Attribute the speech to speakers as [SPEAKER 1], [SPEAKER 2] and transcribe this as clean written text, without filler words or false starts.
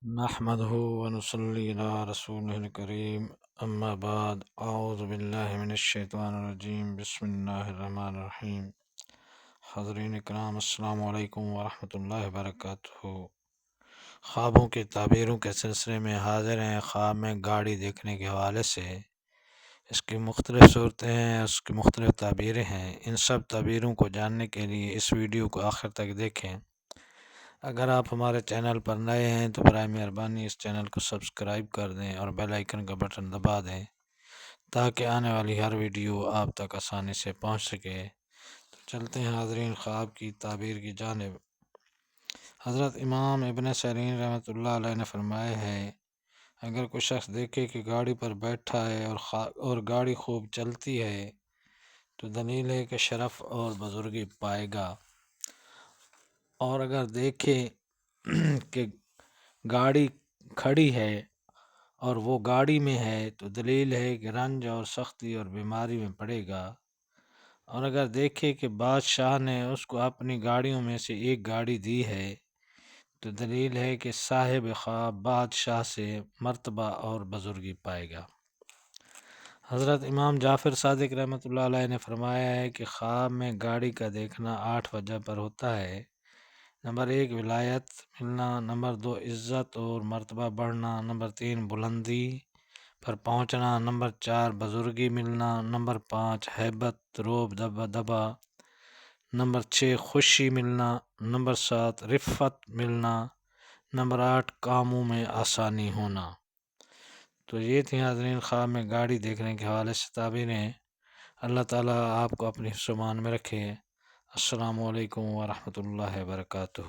[SPEAKER 1] نحمده ونصلي على رسوله الكريم اما بعد اعوذ باللہ من الشیطان الرجیم بسم اللہ الرحمن الرحیم۔ حضرین اکرام السلام علیکم ورحمۃ اللہ وبرکاتہ۔ خوابوں کی تعبیروں کے سلسلے میں حاضر ہیں۔ خواب میں گاڑی دیکھنے کے حوالے سے اس کی مختلف صورتیں ہیں، اس کی مختلف تعبیریں ہیں۔ ان سب تعبیروں کو جاننے کے لیے اس ویڈیو کو آخر تک دیکھیں۔ اگر آپ ہمارے چینل پر نئے ہیں تو برائے مہربانی اس چینل کو سبسکرائب کر دیں اور بیل آئیکن کا بٹن دبا دیں تاکہ آنے والی ہر ویڈیو آپ تک آسانی سے پہنچ سکے۔ تو چلتے ہیں حاضرین خواب کی تعبیر کی جانب۔ حضرت امام ابن سیرین رحمۃ اللہ علیہ نے فرمایا ہے، اگر کوئی شخص دیکھے کہ گاڑی پر بیٹھا ہے اور گاڑی خوب چلتی ہے تو دلیل ہے کہ شرف اور بزرگی پائے گا، اور اگر دیکھے کہ گاڑی کھڑی ہے اور وہ گاڑی میں ہے تو دلیل ہے کہ رنج اور سختی اور بیماری میں پڑے گا، اور اگر دیکھے کہ بادشاہ نے اس کو اپنی گاڑیوں میں سے ایک گاڑی دی ہے تو دلیل ہے کہ صاحب خواب بادشاہ سے مرتبہ اور بزرگی پائے گا۔ حضرت امام جعفر صادق رحمۃ اللہ علیہ نے فرمایا ہے کہ خواب میں گاڑی کا دیکھنا 8 وجہ پر ہوتا ہے۔ نمبر 1 ولایت ملنا، نمبر 2 عزت اور مرتبہ بڑھنا، نمبر 3 بلندی پر پہنچنا، نمبر 4 بزرگی ملنا، نمبر 5 ہیبت روب دبا، نمبر 6 خوشی ملنا، نمبر 7 رفت ملنا، نمبر 8 کاموں میں آسانی ہونا۔ تو یہ تھی حاضرین خواب میں گاڑی دیکھنے کے حوالے سے تعبیریں۔ اللہ تعالیٰ آپ کو اپنی حفظ و امان میں رکھے۔ السلام علیکم ورحمۃ اللہ وبرکاتہ۔